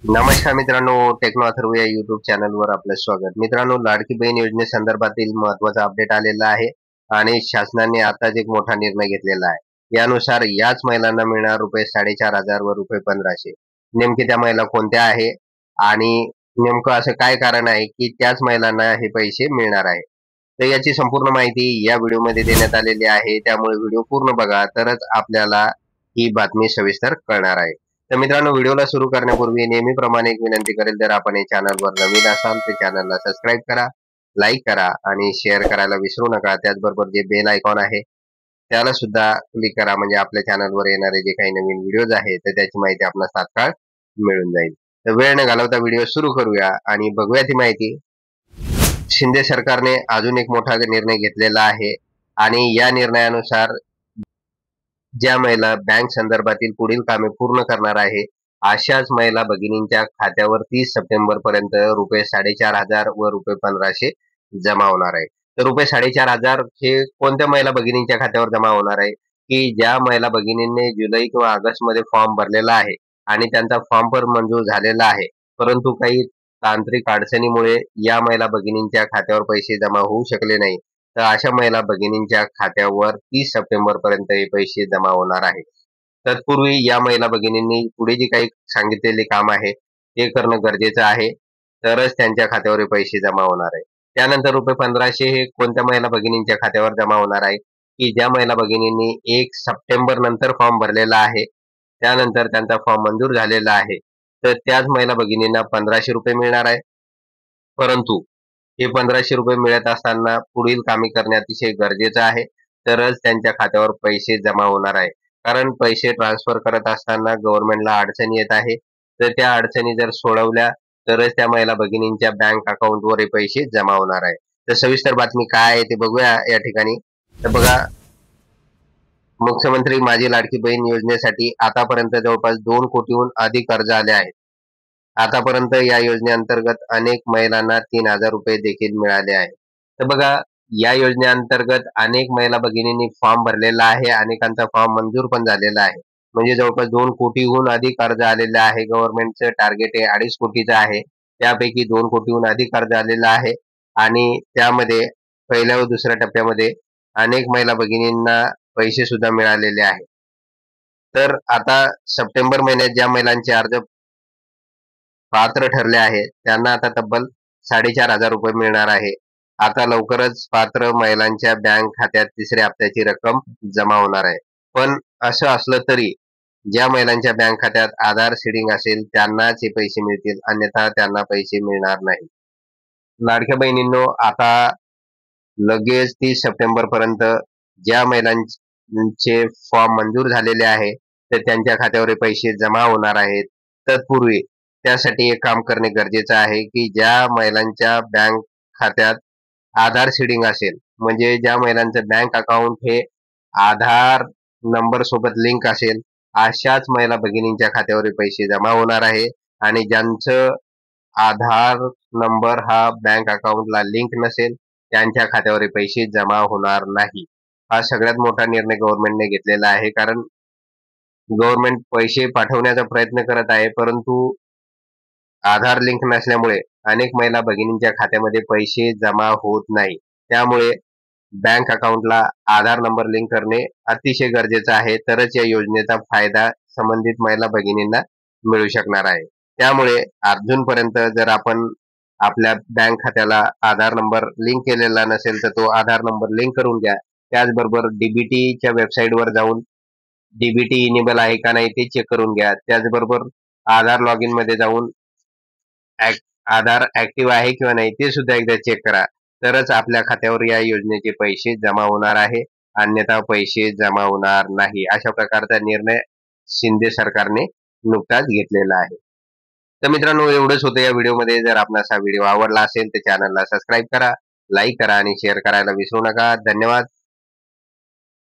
नमस्कार मित्रांनो, टेक्नो अथर्व या युट्यूब चॅनलवर आपलं स्वागत. मित्रांनो, लाडकी बहीण योजनेसंदर्भातील महत्त्वाचा अपडेट आलेला आहे आणि शासनाने आताच एक मोठा निर्णय घेतलेला आहे. यानुसार याच महिलांना मिळणार रुपये 4,500 व रुपये 1,500. नेमके त्या महिला कोणत्या आहे आणि नेमकं असं काय कारण आहे की त्याच महिलांना हे पैसे मिळणार आहे. तर याची संपूर्ण माहिती या व्हिडिओमध्ये देण्यात आलेली आहे. त्यामुळे व्हिडिओ पूर्ण बघा, तरच आपल्याला ही बातमी सविस्तर कळणार आहे. तर मित्रांनो, व्हिडिओला सुरू करण्यापूर्वी नेहमीप्रमाणे एक विनंती करेल, जर आपण या चॅनलवर नवीन असाल तर चॅनलला सबस्क्राईब करा, लाईक करा आणि शेअर करायला विसरू नका. त्याचबरोबर जे बेल आयकॉन आहे त्याला सुद्धा क्लिक करा, म्हणजे आपल्या चॅनलवर येणारे जे काही नवीन व्हिडिओज आहेत तर त्याची माहिती आपल्याला तात्काळ मिळून जाईल. तर वेळ न घालवता व्हिडिओ सुरू करूया आणि बघूया ती माहिती. शिंदे सरकारने अजून एक मोठा निर्णय घेतलेला आहे आणि या निर्णयानुसार ज्या महिला बँक संदर्भातील पुढील कामे पूर्ण करणार आहे अशाच महिला भगिनींच्या खात्यावर 30 सप्टेंबर पर्यंत रुपये 4,500 व रुपये 1,500 जमा होणार आहे. तर रुपये 4,500 हे कोणत्या महिला भगिनींच्या खात्यावर जमा होणार आहे की ज्या महिला भगिनींनी जुलै किंवा ऑगस्ट मध्ये फॉर्म भरलेला आहे आणि त्यांचा फॉर्म पण मंजूर झालेला आहे, परंतु काही तांत्रिक अडचणीमुळे या महिला भगिनींच्या खात्यावर पैसे जमा होऊ शकले नाही. तर अशा महिला भगिनींच्या खात्यावर 30 सप्टेंबर पर्यंत हे पैसे जमा होणार आहे. तत्पूर्वी या महिला भगिनींनी पुढे जे काही सांगितलेले काम आहे ते करणं गरजेचं आहे, तरच त्यांच्या खात्यावर हे पैसे जमा होणार आहे. त्यानंतर रुपये 1,500 हे कोणत्या महिला भगिनींच्या खात्यावर जमा होणार आहे की ज्या महिला भगिनींनी 1 सप्टेंबर नंतर फॉर्म भरलेला आहे, त्यानंतर त्यांचा फॉर्म मंजूर झालेला आहे, तर त्याच महिला भगिनींना 1,500 रुपये मिळणार आहे. परंतु हे 1,500 रुपये मिळत असताना पुढील कामे करणे अतिशय गरजेचं आहे, तरच त्यांच्या खात्यावर पैसे जमा होणार आहे. कारण पैसे ट्रान्सफर करत असताना गव्हर्नमेंटला अडचणी येत आहे, तर त्या अडचणी जर सोडवल्या तरच त्या महिला भगिनींच्या बँक अकाउंटवर हे पैसे जमा होणार आहे. तर सविस्तर बातमी काय आहे ते बघूया या ठिकाणी. तर बघा, मुख्यमंत्री माझी लाडकी बहीण योजनेसाठी आतापर्यंत जवळपास 2 कोटीहून अधिक अर्ज आले आहेत. आतापर्यंत या योजनेअंतर्गत अनेक महिलांना 3,000 रुपये देखील मिळाले आहेत. तर बघा, या योजनेअंतर्गत अनेक महिला भगिनींनी फॉर्म भरलेला आहे, अनेकांचा फॉर्म मंजूर पण झालेला आहे. म्हणजे जवळपास 2 कोटीहून अधिक अर्ज आलेले आहे. गव्हर्नमेंटचं टार्गेट हे 2.5 कोटीचं आहे, त्यापैकी 2 कोटीहून अधिक अर्ज आलेला आहे आणि त्यामध्ये पहिल्या व दुसऱ्या टप्प्यामध्ये अनेक महिला भगिनींना पैसे सुद्धा मिळालेले आहेत. तर आता सप्टेंबर महिन्यात ज्या महिलांचे अर्ज पात्र ठरले आहेत त्यांना आता तब्बल 4,500 रुपये मिळणार आहे. आता लवकरच पात्र महिलांच्या बँक खात्यात तिसऱ्या हप्त्याची रक्कम जमा होणार आहे. पण असं असलं तरी ज्या महिलांच्या बँक खात्यात आधार सीडिंग असेल त्यांनाच हे पैसे मिळतील, अन्यथा त्यांना पैसे मिळणार नाही. लाडक्या बहिणींनो, आता लगेच 30 सप्टेंबर पर्यंत ज्या महिलांचे फॉर्म मंजूर झालेले आहे तर त्यांच्या खात्यावर हे पैसे जमा होणार आहेत. तत्पूर्वी त्यासाठी एक काम करणे गरजेचं आहे की ज्या महिलांच्या बँक खात्यात आधार सीडिंग असेल, म्हणजे ज्या महिलांचं बँक अकाउंट हे आधार नंबर सोबत लिंक असेल, अशाच महिला भगिनींच्या खात्यावर पैसे जमा होणार आहे. आणि ज्यांचं आधार नंबर हा बँक अकाउंटला लिंक नसेल त्यांच्या खात्यावर पैसे जमा होणार नाही. हा सगळ्यात मोठा निर्णय गव्हर्नमेंटने घेतलेला आहे. कारण गव्हर्नमेंट पैसे पाठवण्याचा प्रयत्न करत आहे, परंतु आधार लिंक नसल्यामुळे अनेक महिला भगिनींच्या खात्यामध्ये पैसे जमा होत नाही. त्यामुळे बँक अकाउंटला आधार नंबर लिंक करणे अतिशय गरजेचं आहे, तरच या योजनेचा फायदा संबंधित महिला भगिनींना मिळू शकणार आहे. त्यामुळे अजूनपर्यंत जर आपण आपल्या बँक खात्याला आधार नंबर लिंक केलेला नसेल तर तो आधार नंबर लिंक करून घ्या. त्याचबरोबर डीबीटीच्या वेबसाईटवर जाऊन डीबीटी इनेबल आहे का नाही ते चेक करून घ्या. त्याचबरोबर आधार लॉग इन मध्ये जाऊन आधार ऍक्टिव्ह आहे किंवा नाही ते सुद्धा एकदा चेक करा, तरच आपल्या खात्यावर या योजनेचे पैसे जमा होणार आहे, अन्यथा पैसे जमा होणार नाही. अशा प्रकारचा निर्णय शिंदे सरकारने नुकताच घेतलेला आहे. तर मित्रांनो, एवढंच होतं या व्हिडिओमध्ये. जर आपणास हा व्हिडिओ आवडला असेल तर चॅनलला सबस्क्राईब करा, लाईक करा आणि शेअर करायला विसरू नका. धन्यवाद.